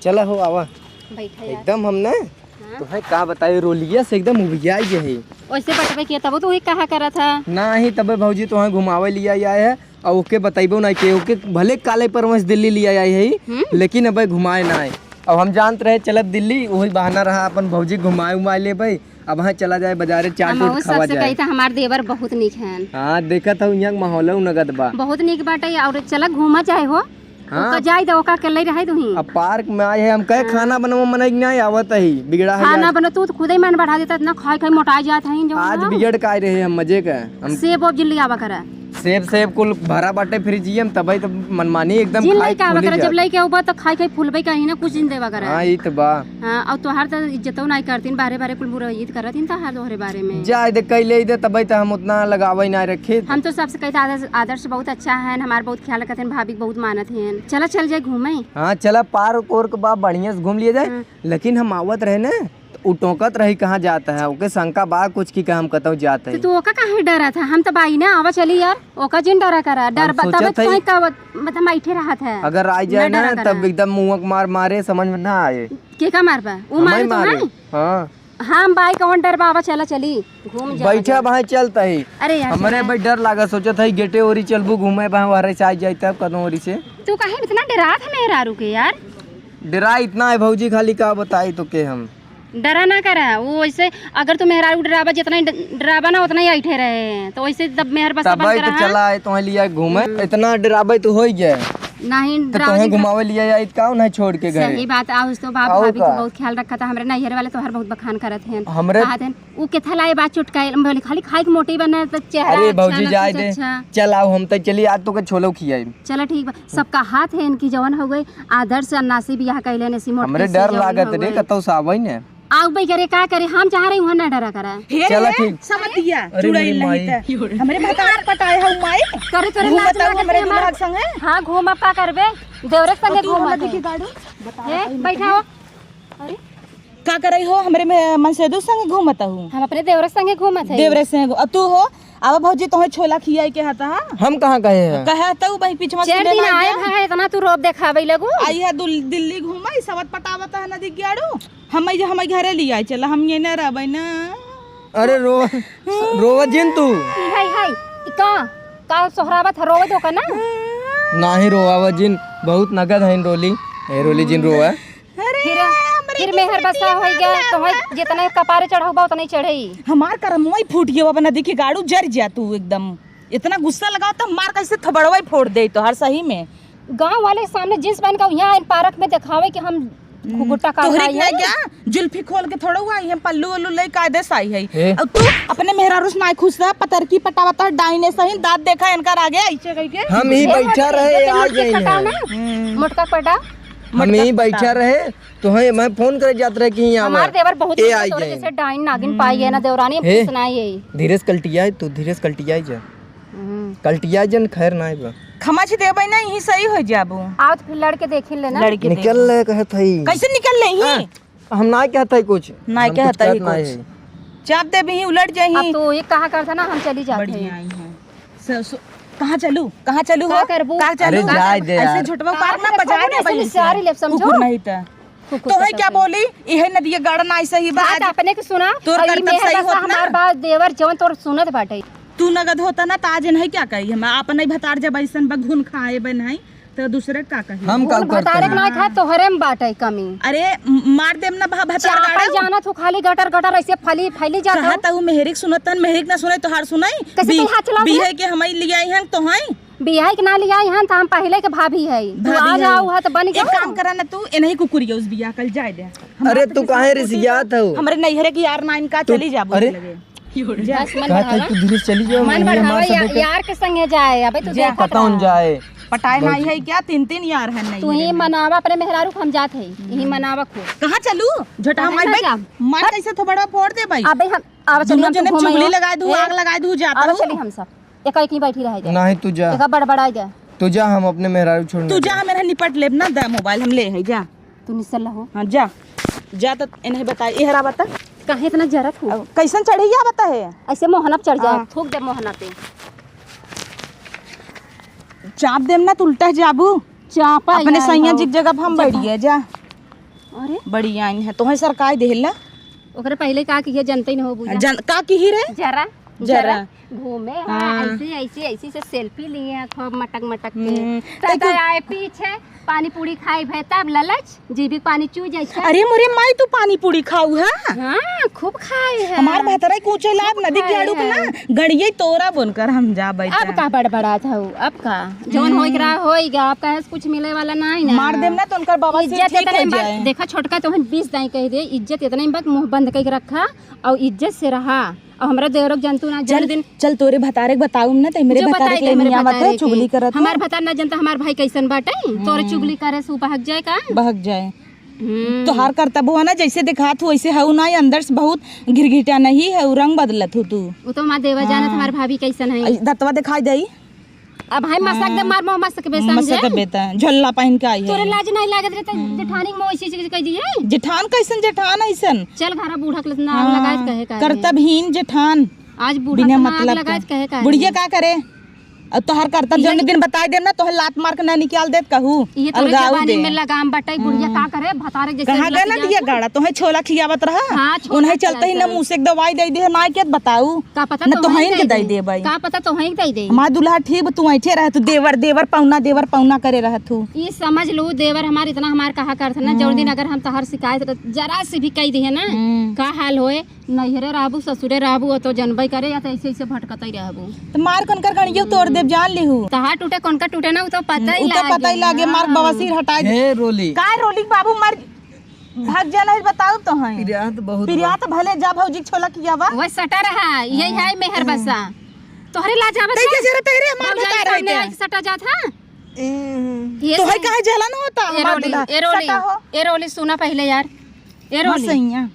चला हो आवा बैठा एकदम हम ना तो है का बताए रोलिया से एकदम उबिया ये है वैसे बटवे किया तब तो वही कहा करा था ना ही तबे भौजी तो घुमावे लिया आए है और ओके बताइबो ना के ओके भले काले परवंश दिल्ली लिया आए है लेकिन अब घुमाए ना आए। अब हम जानते रहे चलत दिल्ली वही बहाना रहा अपन भौजी घुमाए उमाए ले भाई अब वहाँ चला जाए बाजारे चाट उट खावा जाए। हमार देवर बहुत निक है। हाँ देखा था यहाँ माहौल नगद बा बहुत निक बाटे और चला घूमा चाहे हो हाँ जाए तो ओका अकेले रहे तू ही अब पार्क में आए हैं हम कहे खाना बनाओ मन नहीं आवत है बिगड़ा है खाना बना तू खुद ही मन बढ़ा देता इतना खाई खाई मोटा जात है जो आज बिगड़ का रहे हम मजे का हम सेब और जिल्ली आवा करा सेब कुल भरा बाटे फ्रिजियम तबई तो मनमानी एकदम खाई का करा जब लई के ऊपर तो खाई खाई फूलबई कहीं ना कुछ दिन देवा करा। हां ई तो बा हां और तोहार तो इज्जतो नहीं करतीन बारे बारे कुल बुरा इज्जत करतीन त हर दोहरे बारे में जा दे कइले दे तबई तो हम उतना लगावई ना रखे। हम तो सबसे कहते आदर्श बहुत अच्छा है हमार बहुत ख्याल रखते हैं भाभी बहुत मानत हैं चला चल जाए घूमे। हां चला पार्क और के बा बढ़िया से घूम लिए जाए लेकिन हम आवत रहे ना उ टोकत रही कहाँ जाता है ओके शंका बा कुछ की काम कतौ जाता है तो ओका काहे डरा था हम तो बाई ना आवा चली यार ओका जिन डरा करा डर बतावे तो का मतलब बैठे रहा था अगर आ जाए ना तब एकदम मुंह मार मारे समझ में ना आए के का मारबा वो मारे हां हम बाई कौन डर बाबा चला चली घूम जा बैठा भाई चलता है। अरे यार हमारे भाई डर लगा सोचा था गेटे ओरी चलबू घूमे बाहर से आ जाए तब कदम ओरी से तू काहे इतना डरा था मेरा रुके यार डरा इतना है भौजी खाली का बताई तो के हम डरा ना करा वो वैसे अगर तू मेहरा डरावा जितना डरावा ना उतना ही ऐठे रहे तो वैसे जब मेहर बस बंद करा तो चला है तो लिया घूमे इतना डरावे तो हो गया नहीं तो घुमावे लिया या कौन है छोड़ के घर सही बात आ तो बाप भाभी को बहुत ख्याल रखा था हमरे नैहर वाले तो हर बहुत बखान करत हैं हमरे वो केथा लाए बात चुटकाए बोले खाली खाई के मोटी बना तो चेहरा अरे भौजी जाए दे चल आओ हम तो चली आज तो के छोलो खियाई चलो ठीक बा सबका हाथ है इनकी जवन हो गई आदर्श अन्नासी बियाह कैले ने सी मोटी हमरे डर लागत रे कतौ सावई ने आउ भाई करे का करे हम चाह रहे वहां ना डरा करा चलो ठीक समतिया चुड़ैल नहीं त हमरे भतार पटाए हौ माई करे करे बताओ हमरे दिमाग संग है। हां घूम अपा करबे देवरक संगे घूम देखी गाड़ी हे बैठाओ अरे का करई हो हमरे में मनसेदु संग घूमत हूं हम अपने देवरक संगे घूमत है देवरे से अब तू हो अब भौजी तोहे छोला खियाई के हता हम कहां कहे हैं कहे त भाई पीछवा से दिन आए है इतना तू रोब देखावे लगू आई है दिल्ली घूमई सबत पटावत है नदी गाड़ू हम घरे ले आई चला हम ये न रहबै ना। अरे रोवा जिन तू हाय हाय का सोहरावत रोवे तो का ना नाही रोवा जिन बहुत नगद है रोली ए रोली जिन रोवा फिर मेहर बसा हो गया तो जितना कपारे चढ़ाऊबा उतना ही चढ़ई हमार करमोई फूट गयो अब नदी के गाड़ू जर जा तू एकदम इतना गुस्सा लगाओ तो मार कैसे थबड़वा फोड़ दे तो हर सही में गांव वाले सामने जींस पहन के यहाँ पार्क में दिखावे कि हम गुट्टा का खाई है क्या जुल्फी खोल के थोड़ा हुआ है पल्लू वल्लू ले कायदे साई है अब तू अपने मेहरारूस ना खुश रहा पतर की पटावता डाइने सही दांत देखा इनका आ गया ऐसे कह के हम ही बैठा रहे आ गए मोटका पटा हम ही बैठा रहे तो है मैं फोन करे जात रहे कि यहां हमार देवर बहुत जैसे डाइन नागिन पाई है ना देवरानी सुनाई है धीरेज कल्टिया तो धीरेज कल्टिया जा कल्टिया जन खैर ना है खमा छी देबै ना यही सही हो जाबू आओ तो फिर लड़के देख लेना लड़के निकल ले कहत है कैसे निकल ले ही हम ना कहत है कुछ ना कहत है कुछ चाप दे भी उलट जाही अब तो ये कहा करता ना हम चली जाते हैं कहां चलू हो का चलू जाए दे ऐसे झुटवा पार ना बजाए ना भाई सारी लेप समझो नहीं त तो है क्या बोली इहे नदिया गाड़न ऐसे ही बात अपने के सुना तोर करतब सही होत ना हमार बात देवर जवन तोर सुनत बाटे तू नगद होता ना ताज नहीं क्या कही हम अपन भतार जब ऐसन बघुन खाए बनाई तो दूसरे का कही हम का भतार ना खा तोहरे में बाटे कमी अरे मार देम ना भतार गाड़ा जाना तो खाली गटर गटर ऐसे फैली जाता कहा त मेहरिक सुनतन मेहरिक ना सुने तो हर सुनाई बिहे के हमई लिया हन तो हई बियाह के ना लिया हन त हम पहले के भाभी है तू आ जाओ है तो बन गया एक काम करा ना तू एनही कुकुरिया उस बियाह कल जाए दे अरे तू काहे रिसियात हो हमरे नैहरे की यार नाइन का चली जाबो लगे तू धीरे चली जाओ मन बढ़ावा यार के संगे जाए अबे तू देख पता उन जाए पटाए नहीं है क्या तीन यार है नहीं तू ही मनावा अपने मेहरारू हम जात है यही मनावा को कहां चलू झटा मार भाई मार कैसे थोबड़ा फोड़ दे भाई अबे हम आवा चली हम चुगली लगा दूं आग लगा दूं जाता आवा चली हम सब एक ही बैठी रह जाए नहीं तू जा एक बड़बड़ा जा तू जा हम अपने मेहरारू छोड़ तू जा मेरा निपट लेब ना दा मोबाइल हम ले है जा तू निसल हो हां जा तो इन्हें बता एहरा बता काहे इतना जरत हो कैसन चढ़ैया बता है ऐसे मोहना पे चढ़ जा थूक दे मोहना पे चाप देम ना तू उल्टा जाबू चापा अपने सैया जिक जगह हम बैठिए जा अरे बड़ी आइन है तोहे सरकार देहला ओकरे पहले का कि जनते ही न हो बुझा का की ही रे जरा जरा घूमे हाँ। हाँ ऐसे ऐसे ऐसे से सेल्फी लिए हैं खूब मटक मटक हम्म, के तब आए पीछे पानी पूरी खाई भे तब ललच जीभी पानी चू जाए अरे मोरे माई तू पानी पूरी खाऊ है हाँ खूब खाए है हमार भतरा कूचे लाभ नदी के आड़ू के ना गड़िए तोरा बनकर हम जा बैठे अब का बड़बड़ा था वो, अब का जौन होइगा होइगा अब का कुछ मिले वाला नहीं ना मार देम ना तो उनकर बाबा से इज्जत ठीक इतने हो बक जाए देखा छोटका तो हम 20 दाई कह दे इज्जत इतने बक मुंह बंद करके रखा और इज्जत से रहा और हमरा देवरों जंतु ना चल दिन चल तोरे भतारे बताऊ ना ते मेरे जो भतारे बताई के दे मेरे नहीं आवत भतारे है के। चुगली करत हमार भतार ना जनता हमार भाई कैसन बाटे तोरे चुगली करे से बहक जाए का बहक जाए तो हार करता बुआ ना जैसे दिखात हो वैसे हऊ ना अंदर से बहुत घिरघिटा नहीं है रंग बदलत हो तू वो तो माँ देवा जानत हमार भाभी कैसन है दतवा दिखाई दई अब भाई मसक दे मार मोह मसक बे समझे मसक बेटा झोला पहन के आई तोरे है लाज नहीं लागत रे त जेठानी मोह ऐसी चीज कह दी है जेठान कैसन जेठान ऐसन चल घरा बूढ़ा के नाम लगाए कहे का कर्तव्यहीन जेठान आज बूढ़ा बिना के नाम मतलब लगाए कहे का बुढ़िया का करे अब तोहर करतब जौन दिन बताई देम ना तोहर लात मार के ना निकाल देत कहू ये तोरे अलगाव जवानी दे में लगाम बटाई बुढ़िया का करे भतारे जैसे कहाँ गए ना लग दिया गाड़ा तोहे छोला खियावत रहा हाँ, छोला उन्हें चलते ही ना खियावत मुँह से एक दवाई दे दे ना के बताऊ का पता ना तो तोहन के दे दे भाई का पता तो वहीं दे दे हमार दुल्हा ठीक तू ऐठे रह तू देवर देवर पौना करे रह तू ये समझ लो देवर हमार इतना हमार कहा करत ना जौन दिन अगर हम तहर शिकायत जरा से भी कह दिए ना का हाल होए नैहरे रहबू ससुरे रहबू तो जनबई करे या तो ऐसे ऐसे भटकते रहबू तो मार कनकर गणियो तोड़ देव जान लेहू तहार टूटे कौन का टूटे ना वो तो पता ही उते पता ही लागे मार बवासीर हटाई दे हे रोली काय रोली बाबू मार भाग जाना है बताऊ तो है प्रियांत बहुत प्रिया तो भले जा भौजी के छोला खियावा वो सटा रहा यही है मेहर बसा तोहरे लाजावत तै के जरा तेरे हमार बता रहे थे सटा जात हां ये तो है काहे जलन होता हमार दुल्हा सटा हो एरोली सुना पहले यार एरोली सैया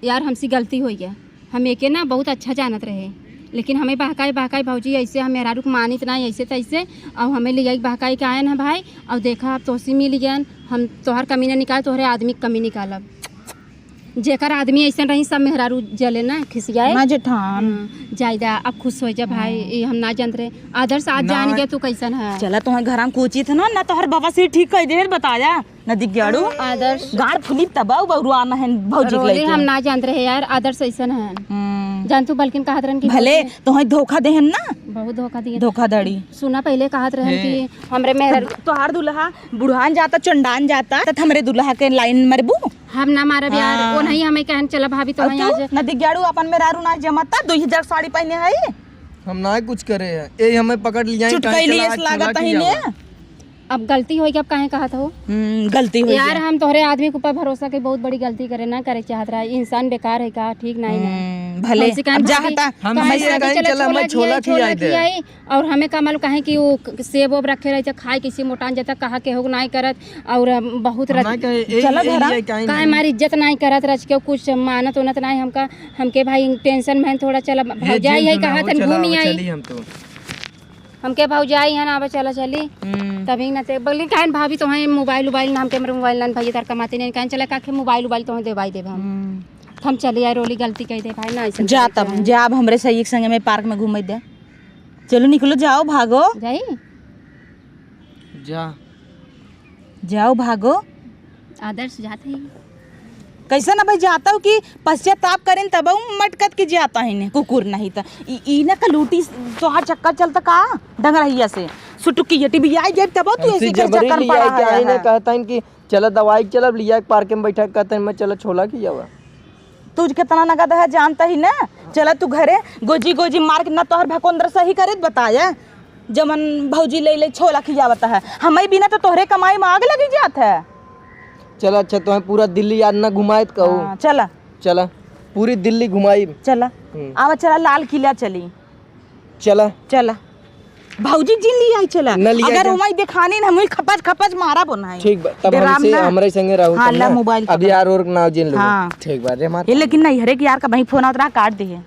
यार हमसे गलती हो गया हम एके ना बहुत अच्छा जानत रहे लेकिन हमें बहकाई भौजी ऐसे हम मेहरारू मानित ना ऐसे तैसे और हमें ले बहकाई के आए ना भाई और देखा अब तोसी मिल गया हम तोहर कमी ना निकाल तोहरे आदमी कमी निकालब जेकर आदमी ऐसे रही सब मेहरारू जले ना खिसियाए ना जेठान जायदा अब खुश हो जा भाई ये हम ना जानते रहे आदर्श आज जान गए तू कैसन है चला तुम्हारे घर में कोची था ना तोहर बाबा से ठीक कह दे बताया नदी गेड़ू आदर्श गाड़ फुली तबाऊ बउरू आना है भौजी के रोली लेके हम ना जानते रहे यार आदर्श ऐसन है जान तू बल्कि कहत रहन कि भले तुम्हें धोखा देहन ना बहुत धोखा दिए धोखाधड़ी सुना पहले कहत रहन कि हमरे मेहर तोहार दुल्हा बुढ़ान जाता चंडान जाता त हमरे दुल्हा के लाइन मरबू हम ना मारब यार वो नहीं हमें कहन चला भाभी तो यहाँ तू नदी गेड़ू अपन मेहरारू ना जमता 2000 साड़ी पहने है हम ना कुछ करे है ए हमें पकड़ लिया चुटकैली इस लागत ही ने अब गलती होगी अब काहे कहत हो गलती हो यार हम तोहरे आदमी के ऊपर भरोसा के बहुत बड़ी गलती करे ना करे चाहत रहा इंसान बेकार है का ठीक नहीं ना भले हमसे कहन अब भाभी, जाता हम कहे ये भाभी कहें चला मैं छोला खिलाई दे खियाई और हमें का मालूम कहे कि वो सेब ओब रखे रहे खाए किसी मोटान जाता कहा के हो नहीं करत और बहुत चलो घरा का हमारी इज्जत नहीं करत रच के कुछ मानत उनत नहीं हमके भाई टेंशन में थोड़ा चला भौजाई है कहा तन घूमी आई हमके भौजाई है ना अब चला चली तभी ना ते बोली कहन भाभी तो है मोबाइल नाम के मेरे मोबाइल नाम भाई तार कमाते नहीं कहन चला काखे मोबाइल तो दे भाई देब हम चले यार रोली गलती कह दे भाई ना ऐसा जा तब जा अब हमरे सही संगे में पार्क में घूमे दे चलो निकलो जाओ भागो जाई जा जाओ भागो आदर्श जाते ही कैसा ना भाई जाता हूँ कि पश्चाताप करें तब मटकत के जाता है ने कुकुर नहीं तो ई ना कलूटी तो हर चक्कर चलता का डंगरहिया से सुटुकी यटी भी आई जब तब तू ऐसे कर चक्कर पड़ा है ने कहता है कि चलो दवाई चलो लिया पार्क में बैठा कहता है मैं चलो छोला खियावा तुझ कितना नगद है जानता ही ना चला तू घरे गोजी गोजी मार के ना तोहर भकोंद्र सही करे बताया जमन भौजी ले छोला खियावता है हमें बिना तो तोहरे कमाई में आग लगी जात है चलो अच्छा तो पूरा दिल्ली याद ना घुमाए तो कहूँ चला चला पूरी दिल्ली घुमाई चला आवा चला लाल किला चली चला चला भौजी जिन लिया आई चला न लिया अगर जा। उमाई दिखानी ना हमें खपच खपच मारा बनाई ठीक बा तब हमसे हमरे संगे रहू हाँ तब ला ना। मोबाइल अब यार और ना जिन लो हाँ। ठीक बा रे मार ये लेकिन नहीं हरे कि यार का वहीं फोन आता रहा काट दिए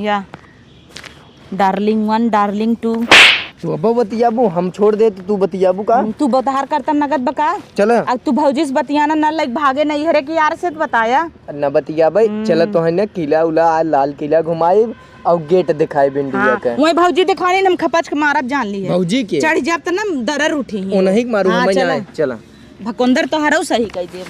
या डार्लिंग 1 डार्लिंग 2 तू अब बतियाबू हम छोड़ दे तो तू बतियाबू का तू बतहार करता नगद बका चल अब तू भौजी से बतियाना न लाइक भागे नहीं हरे कि यार से बताया न बतिया भाई चल तो है ना किला उला आज लाल किला घुमाए और गेट दिखाए इंडिया का वही भौजी दिखाने हम खपच के मारब जान ली है भौजी के चढ़ जाब त ना दरर उठी उन्हीं के मारू हाँ, मैं चला। जाए चला भकोंदर तो हरऊ सही कह दे।